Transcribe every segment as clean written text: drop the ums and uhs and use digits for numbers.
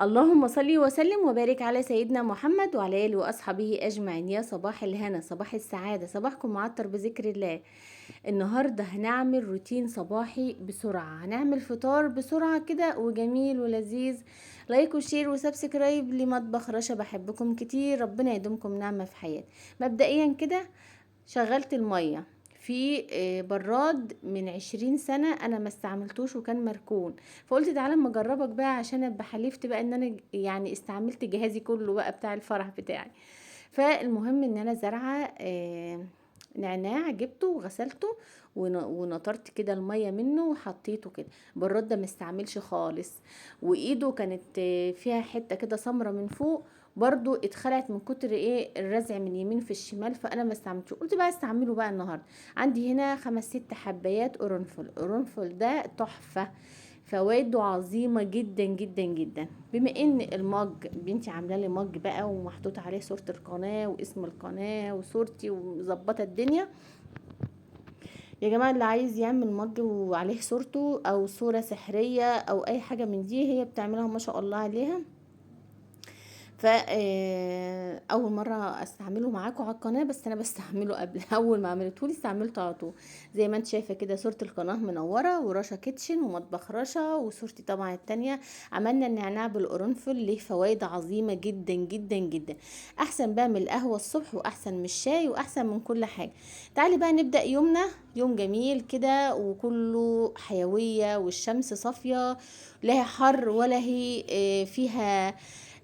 اللهم صل وسلم وبارك على سيدنا محمد وعلى آله وأصحابه أجمعين. يا صباح الهنا، صباح السعادة، صباحكم معطر بذكر الله. النهاردة هنعمل روتين صباحي بسرعة، هنعمل فطار بسرعة كده وجميل ولذيذ. لايك وشير وسبسكرايب لمطبخ رشا، بحبكم كتير، ربنا يدومكم نعمة في حياتي. مبدئيا كده شغلت المية في براد من 20 سنة، انا ما استعملتوش وكان مركون، فقلت تعالى اما اجربك بقى عشان ابقى حليفت بقى ان انا يعني استعملت جهازي كله بقى بتاع الفرح بتاعي. فالمهم ان انا زرعه نعناع، جبته وغسلته ونطرت كده الميه منه وحطيته كده. براد ده ما استعملش خالص، وايده كانت فيها حته كده سمرة من فوق، برضو اتخلعت من كتر الرزع من يمين في الشمال، فانا ما استعملتش، قلت بقى استعمله بقى النهارده. عندي هنا 5 6 حبايات قرنفل ده تحفه، فوائده عظيمه جدا جدا جدا. بما ان المج بنتي عامله لي مج بقى ومحطوط عليه صوره القناه واسم القناه وصورتي ومظبطه الدنيا، يا جماعه اللي عايز يعمل مج وعليه صورته او صوره سحريه او اي حاجه من دي، هي بتعملها ما شاء الله عليها. اول مره استعمله معاكم على القناه، بس انا بستعمله قبل اول ما عملتهولي استعملته على طول. زي ما انت شايفه كده صوره القناه منوره ورشا كيتشن ومطبخ رشا وصورتي طبعا التانية. عملنا النعناع بالقرنفل، ليه فوائد عظيمه جدا جدا جدا، احسن بقى من القهوه الصبح واحسن من الشاي واحسن من كل حاجه. تعالي بقى نبدا يومنا، يوم جميل كده وكله حيويه والشمس صافيه، لا هي حر ولا هي فيها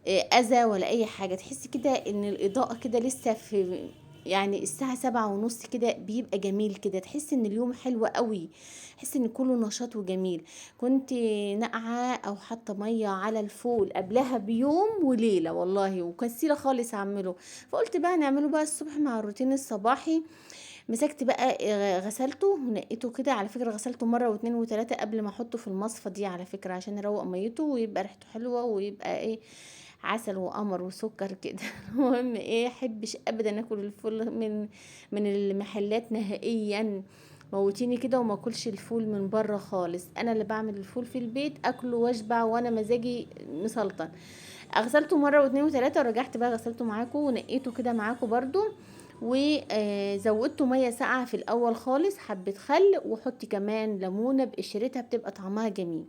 اذى ولا اي حاجه. تحسي كده ان الاضاءه كده لسه في، يعني الساعة 7:30 كده بيبقى جميل كده، تحس ان اليوم حلو قوي، تحس ان كله نشاط وجميل. كنت نقعة او حاطة مية على الفول قبلها بيوم وليلة والله، وكسيلة خالص اعمله، فقلت بقى نعمله بقى الصبح مع الروتين الصباحي. مسكت بقى غسلته ونقيته كده، على فكرة غسلته مرة واتنين وتلاتة قبل ما احطه في المصفى دي، على فكرة عشان اروق ميته ويبقى ريحته حلوة ويبقى عسل وقمر وسكر كده. المهم احبش ابدا اكل الفول من المحلات نهائيا، موتيني كده وما اكلش الفول من بره خالص. انا اللي بعمل الفول في البيت اكله واشبع وانا مزاجي مسلطن. غسلته مره واتنين وتلاته ورجعت بقى غسلته معاكم ونقيته كده معاكم برضو، وزودته ميه ساقعه في الاول خالص، حبه خل، وحطي كمان ليمونه بقشرتها بتبقى طعمها جميل.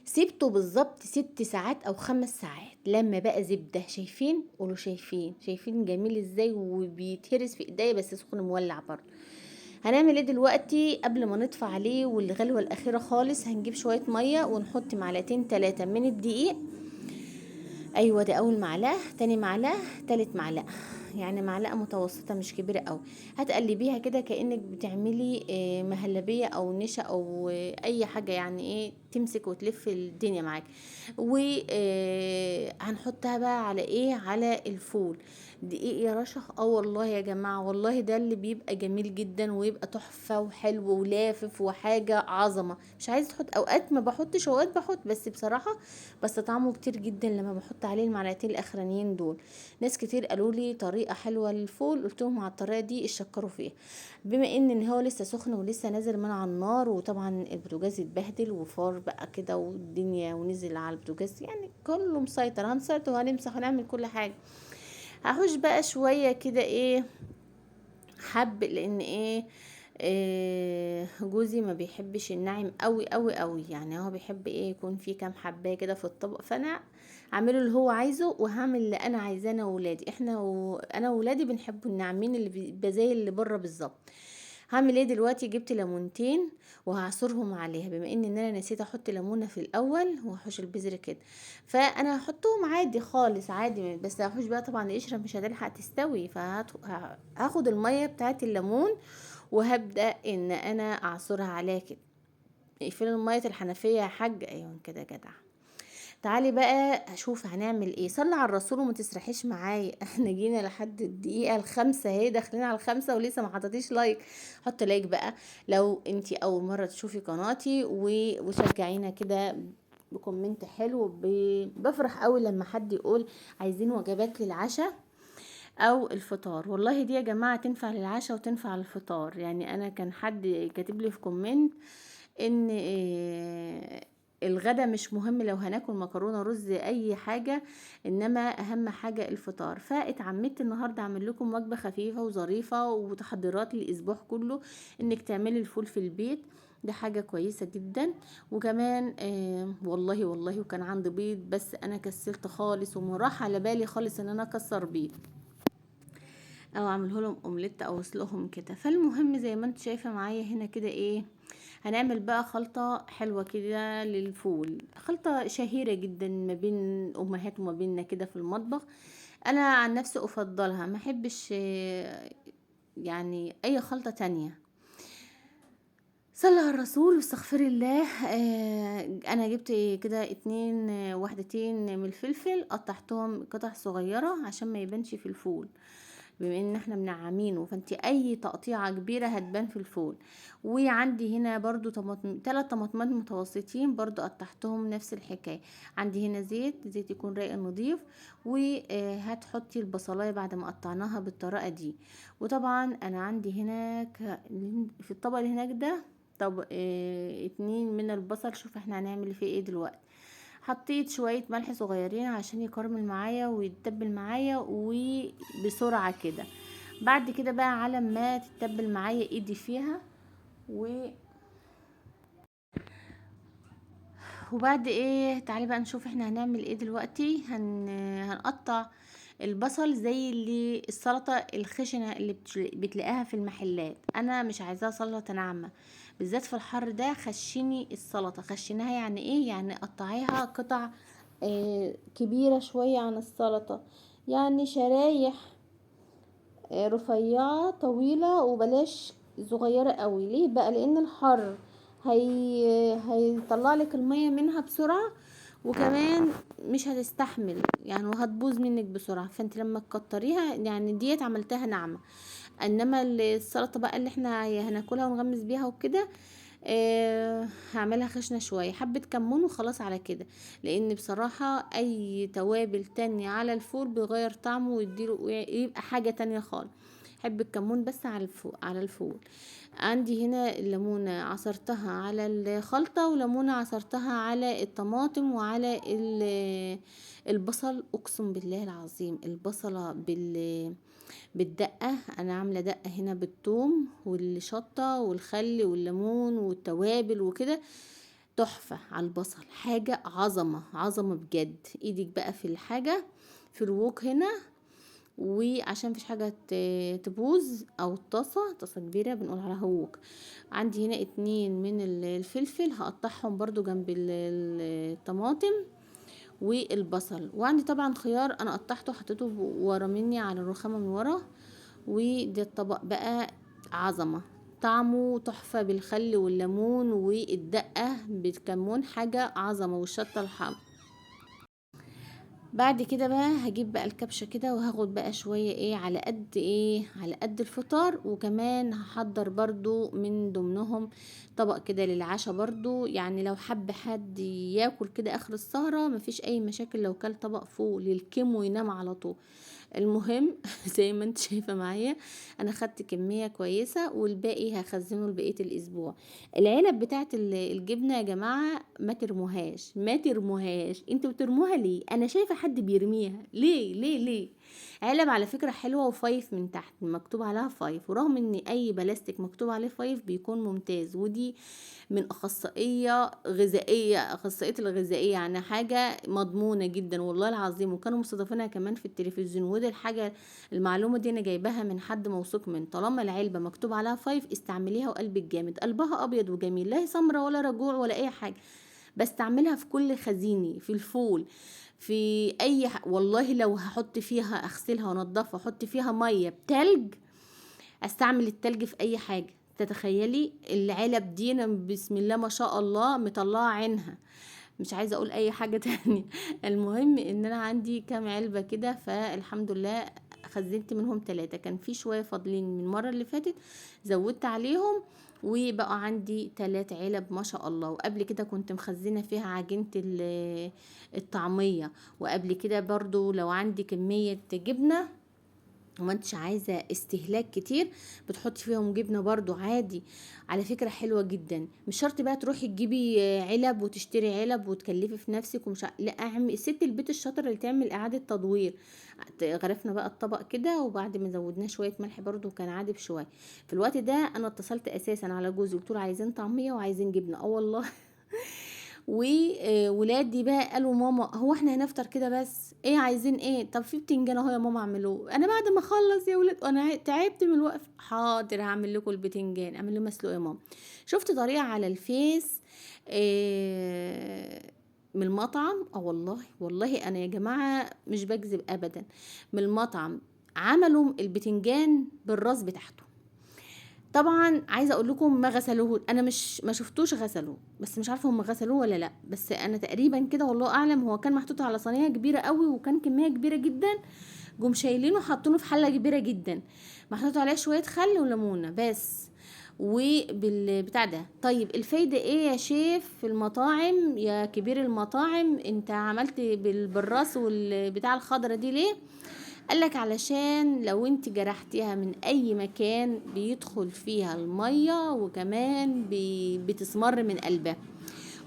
سيبته بالظبط 6 ساعات او 5 ساعات لما بقى زبده. شايفين؟ قولوا شايفين جميل ازاي وبيتهرس في ايديا، بس سخن مولع برضه. هنعمل ايه دلوقتي؟ قبل ما نطفي عليه والغلوه الاخيره خالص، هنجيب شويه ميه ونحط معلقتين 3 من الدقيق. ايوه ده اول معلقه، تاني معلقه، تالت معلقه، يعني معلقه متوسطه مش كبيره قوي. هتقلبيها كده كانك بتعملي مهلبيه او نشا او اي حاجه، يعني تمسك وتلف الدنيا معاك. وهنحطها بقى على على الفول. دقيق يا رشا، والله يا جماعه والله ده اللي بيبقى جميل جدا ويبقى تحفه وحلو ولافف وحاجه عظمه. مش عايزه تحط، اوقات ما بحطش اوقات بحط، بس بصراحه بس طعمه كتير جدا لما بحط عليه المعلقتين الاخرانيين دول. ناس كتير قالوا لي طريقه حلوه للفول، قلت لهم على الطريقه دي اشكروا فيها. بما ان هو لسه سخن ولسه نازل من على النار، وطبعا البوتاجاز اتبهدل وفار بقى كده والدنيا ونزل على البوتاجاز، يعني كله مسيطر، هنسيطر وهنمسح ونعمل كل حاجه. هحوش بقى شويه كده حب، لان جوزي ما بيحبش الناعم قوي قوي قوي، يعني هو بيحب يكون في كام حبايه كده في الطبق، فانا اعمله اللي هو عايزه وهعمل اللي انا عايزاه انا وولادي. انا وولادي بنحب الناعمين اللي بيبقى زي اللي بره بالظبط. هعمل ايه دلوقتي؟ جبت ليمونتين وهعصرهم عليها، بما ان انا نسيت احط ليمونه في الاول وهحوش البذر كده، فانا هحطهم عادي خالص عادي، بس هحوش بقى طبعا القشره مش هتلحق تستوي، فهاخد الميه بتاعت الليمون وهبدا ان انا اعصرها عليها كده. اقفلي الميه الحنفيه يا حاج، ايوه كده جدع. تعالي بقى اشوف هنعمل ايه. صلي على الرسول وما تسرحيش معايا. احنا جينا لحد الدقيقه الخامسة اهي، داخلين على الخامسة ولسه ما حطيتيش لايك. حط لايك بقى لو انتي اول مره تشوفي قناتي، وشجعينا كده بكومنت حلو. بفرح قوي لما حد يقول عايزين وجبات للعشاء او الفطار. والله دي يا جماعه تنفع للعشاء وتنفع للفطار. يعني انا كان حد كاتب لي في كومنت ان الغدا مش مهم لو هناكل مكرونه رز اي حاجه، انما اهم حاجه الفطار. فاتعمدت النهارده اعمل لكم وجبه خفيفه وظريفه وتحضيرات للاسبوع كله، انك تعملي الفول في البيت، ده حاجه كويسه جدا. وكمان والله والله وكان عندي بيض، بس انا كسلت خالص وما راح على بالي خالص ان انا اكسر بيض او اعمله لهم اومليت او اسلقهم كده. فالمهم زي ما انت شايفه معايا هنا كده ايه، هنعمل بقى خلطة حلوة كده للفول، خلطة شهيرة جدا ما بين امهات وما بيننا كده في المطبخ. انا عن نفسي افضلها، ما احبش يعني اي خلطة تانية. صلى على الرسول واستغفر الله. انا جبت كده اتنين وحدتين من الفلفل، قطعتهم قطع صغيرة عشان ما يبانش في الفول، بما ان احنا منعمينه، فانت اي تقطيعة كبيرة هتبان في الفول. وعندي هنا برضو طماطم، 3 طماطمات متوسطين برضو قطعتهم نفس الحكاية. عندي هنا زيت يكون رايق نضيف. وهتحطي البصلاية بعد ما قطعناها بالطريقة دي. وطبعا انا عندي هناك في الطبق اللي هناك ده، طب 2 من البصل. شوف احنا هنعمل فيه ايه دلوقتي. حطيت شوية ملح صغيرين عشان يكرمل معايا ويتبل معايا وبسرعة كده. بعد كده بقى على ما تتبل معايا ايدي فيها وبعد ايه، تعالي بقى نشوف احنا هنعمل ايه دلوقتي. هنقطع البصل زي اللي السلطة الخشنة اللي بتلاقيها في المحلات. انا مش عايزاها سلطة ناعمة، بالذات في الحر ده. خشني السلطة، خشناها يعني ايه، يعني قطعيها قطع كبيرة شوية عن السلطة، يعني شرايح رفيعة طويلة، وبلاش صغيرة قوي. ليه بقى؟ لان الحر هيطلع لك المية منها بسرعة، وكمان مش هتستحمل يعني، وهتبوظ منك بسرعة. فانت لما تكتريها يعني، ديت عملتها ناعمة. انما السلطة بقى اللي احنا هناكلها ونغمس بيها وكده، هعملها خشنة شوية، حبة كمون وخلاص على كده. لان بصراحة اي توابل تانية على الفول بيغير طعمه ويديله يبقى حاجة تانية خالص. حب الكمون بس على الفول. عندي هنا الليمونة عصرتها على الخلطة، وليمونة عصرتها على الطماطم وعلى البصل. اقسم بالله العظيم البصلة بالدقة، انا عاملة دقة هنا بالثوم والشطة والخل والليمون والتوابل وكده، تحفة على البصل. حاجة عظمة عظمة بجد. ايدك بقى في الحاجة في الوك هنا، وعشان مفيش حاجة تبوظ، او طاسة كبيرة بنقول عليها هوك. عندي هنا 2 من الفلفل هقطعهم برضو جنب الطماطم والبصل. وعندي طبعا خيار انا قطعته حطيته ورا مني على الرخامة من ورا. وده الطبق بقى عظمة، طعمه تحفة بالخل والليمون والدقة بالكمون، حاجة عظمة، والشطة الحمرا. بعد كده بقى هجيب بقى الكبشة كده، وهاخد بقى شوية ايه على قد ايه، على قد الفطار. وكمان هحضر برضو من ضمنهم طبق كده للعشاء برضو، يعني لو حب حد ياكل كده اخر السهرة مفيش اي مشاكل لو كل طبق فوق للكم وينام على طول. المهم زي ما انت شايفة معايا، انا خدت كمية كويسة والباقي هخزنه لبقية الاسبوع. العلب بتاعت الجبنة يا جماعة ما ترموهاش، ما ترموهاش. انتوا بترموها ليه؟ انا شايفة حد بيرميها ليه ليه ليه؟ علب على فكرة حلوة، وفايف من تحت مكتوب عليها فايف، ورغم ان اي بلاستيك مكتوب عليه فايف بيكون ممتاز. ودي من اخصائية الغذائية، يعني حاجة مضمونة جدا والله العظيم. وكانوا مستضيفينها كمان في التلفزيون. ودي الحاجة، المعلومة دي انا جايباها من حد موثوق من. طالما العلبة مكتوب عليها فايف استعمليها، وقلبك جامد، قلبها ابيض وجميل، لا هي سمرة ولا رجوع ولا اي حاجة. بستعملها في كل خزيني، في الفول، في والله لو هحط فيها اغسلها وانضفها احط فيها مية بتلج، استعمل التلج في اي حاجة. تتخيلي العلب دي أنا بسم الله ما شاء الله مطلعه عينها، مش عايزه اقول اي حاجه تانية. المهم ان انا عندي كام علبه كده، فالحمد لله خزنت منهم 3. كان في شويه فاضلين من المره اللي فاتت، زودت عليهم وبقى عندي 3 علب ما شاء الله. وقبل كده كنت مخزنه فيها عجينه الطعميه. وقبل كده برضو لو عندي كميه جبنه وما انتش عايزه استهلاك كتير، بتحطي فيهم جبنه برضو عادي. على فكره حلوه جدا، مش شرط بقى تروحي تجيبي علب وتشتري علب وتكلفي في نفسك لا، ست البيت الشاطر اللي تعمل اعاده تدوير. غرفنا بقى الطبق كده، وبعد ما زودناه شويه ملح برضو كان عادي بشويه. في الوقت ده انا اتصلت اساسا على جوزي، قلت له عايزين طعميه وعايزين جبنه، والله. وولادي بقى قالوا ماما هو احنا هنفطر كده بس، ايه عايزين ايه؟ طب في بتنجان اهو يا ماما اعملوه. انا بعد ما اخلص يا ولاد انا تعبت من الوقف، حاضر هعمل لكم البتنجان، اعمل له مسلوق يا ماما. شفت طريقه على الفيس من المطعم، والله والله انا يا جماعه مش بكذب ابدا، من المطعم عملوا البتنجان بالراس بتاعته. طبعا عايزه اقول لكم ما غسلوه، انا مش ما شفتوش غسلوه، بس مش عارفه هم غسلوه ولا لا، بس انا تقريبا كده والله اعلم. هو كان محطوط على صينيه كبيره قوي، وكان كميه كبيره جدا، جم شايلينه حاطينه في حله كبيره جدا، محطوط عليه شويه خل وليمونه بس، وبالبتاع ده. طيب الفايده ايه يا شيف في المطاعم يا كبير المطاعم؟ انت عملت بالراس والبتاع الخضره دي ليه؟ قالك علشان لو انت جرحتيها من اي مكان بيدخل فيها المية، وكمان بتسمر من قلبها.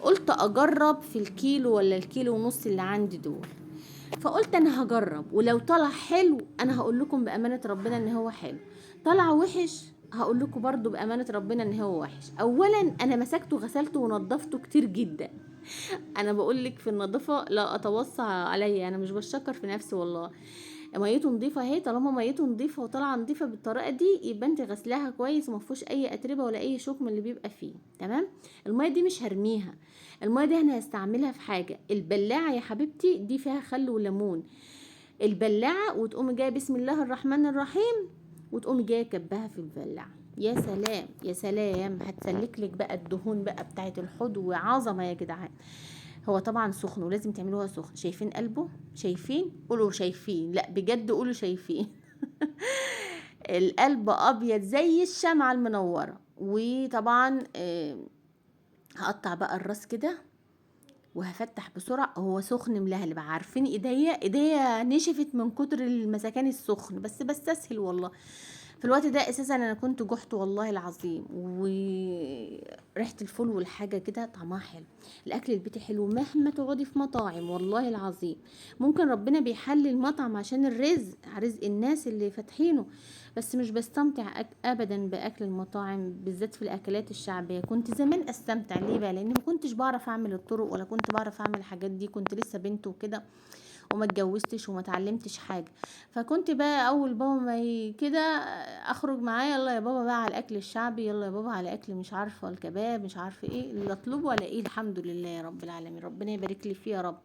قلت اجرب في الكيلو ولا الكيلو ونص اللي عندي دول، فقلت انا هجرب، ولو طلع حلو انا هقول لكم بامانه ربنا ان هو حلو، طلع وحش هقول لكم برضو بامانه ربنا ان هو وحش. اولا انا مسكته غسلته ونضفته كتير جدا، انا بقول لك في النظافه لا اتوصى عليا، انا مش بشكر في نفسي والله. ميته نظيفه اهي، طالما ميته نظيفه وطالعه نظيفه بالطريقه دي يبقى انت غسلاها كويس وما فيهوش اي اتربه ولا اي شوك من اللي بيبقى فيه. تمام. الميه دي مش هرميها، الميه دي انا هستعملها في حاجه. البلاعه يا حبيبتي دي فيها خل وليمون، البلاعه وتقومي جايه بسم الله الرحمن الرحيم، وتقومي جايه كبها في البلاعه. يا سلام يا سلام، هتسلك لك بقى الدهون بقى بتاعت الحوض، وعظمه يا جدعان. هو طبعا سخن ولازم تعملوها سخن. شايفين قلبه؟ شايفين؟ قولوا شايفين، لا بجد قولوا شايفين. القلب ابيض زي الشمعة المنورة. وطبعا هقطع بقى الراس كده وهفتح بسرعة، هو سخن ملهلب، عارفين ايديا نشفت من كتر المسكان السخن، بس بستسهل والله. في الوقت ده اساسا انا كنت جحت والله العظيم، وريحه الفول والحاجه كده طعمها حلو. الاكل البيتي حلو مهما تقعدي في مطاعم، والله العظيم. ممكن ربنا بيحلي المطعم عشان الرزق، رزق الناس اللي فاتحينه، بس مش بستمتع ابدا باكل المطاعم، بالذات في الاكلات الشعبيه. كنت زمان استمتع ليه بقى؟ لان ما كنتش بعرف اعمل الطرق، ولا كنت بعرف اعمل الحاجات دي، كنت لسه بنت وكده، وما اتجوزتش وما اتعلمتش حاجه. فكنت بقى اول بابا ما كده اخرج معاه، يلا يا بابا بقى على الاكل الشعبي، يلا يا بابا على اكل مش عارفه الكباب، مش عارفه ايه اللي اطلبه الاقيه. الحمد لله يا رب العالمين، ربنا يبارك لي فيه يا رب.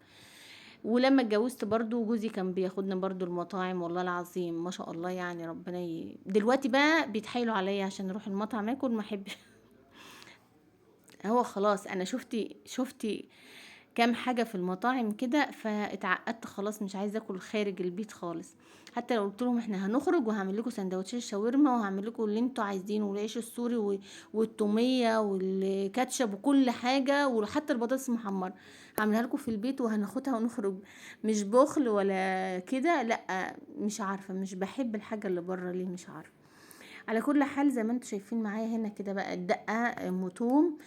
ولما اتجوزت برضو جوزي كان بياخدنا برضو المطاعم، والله العظيم ما شاء الله يعني. دلوقتي بقى بيتحايلوا عليا عشان نروح المطعم اكل، ما احبش. هو خلاص انا شفتي كام حاجة في المطاعم كده، فاتعقدت خلاص، مش عايزة اكل خارج البيت خالص. حتى لو قلت لهم احنا هنخرج وهعمل لكم سندوتشات شاورما وهعمل لكم اللي انتوا عايزينه، والعيش السوري والتومية والكاتشب وكل حاجة، وحتى البطاطس المحمرة هعملها لكم في البيت وهناخدها ونخرج. مش بخل ولا كده، لا مش عارفة، مش بحب الحاجة اللي بره ليه، مش عارفة. على كل حال زي ما انتوا شايفين معايا هنا كده بقى الدقة وتوم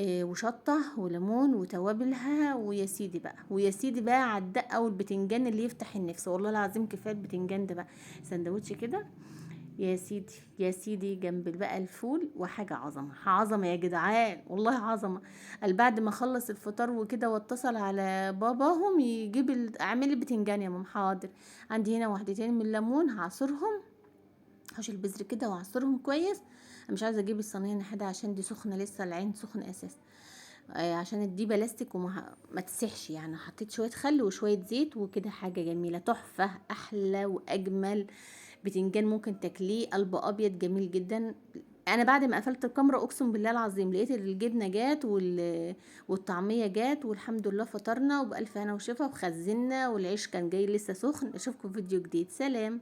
وشطة وليمون وتوابلها، ويا سيدي بقى ويا سيدي بقى على الدقة والبتنجان اللي يفتح النفس، والله العظيم كفاية البتنجان ده بقى. سندوتش كده يا سيدي يا سيدي، جنب بقى الفول، وحاجة عظمة عظمة يا جدعان، والله عظمة. قال بعد ما اخلص الفطار وكده واتصل على باباهم يجيب اعملي بتنجان يا ماما، حاضر. عندي هنا وحدتين من الليمون هعصرهم، حوش البذر كده واعصرهم كويس. انا مش عايزه اجيب الصينيه نحدها عشان دي سخنه لسه، العين سخن اساسا، عشان دي بلاستيك وما ما تسحش يعني. حطيت شويه خل وشويه زيت وكده، حاجه جميله تحفه، احلى واجمل بتنجان ممكن تاكليه، قلب ابيض جميل جدا. انا بعد ما قفلت الكاميرا اقسم بالله العظيم لقيت الجبنه جات والطعميه جات، والحمد لله فطرنا وبالف هنا وشفا وخزنا، والعيش كان جاي لسه سخن. اشوفكم في فيديو جديد، سلام.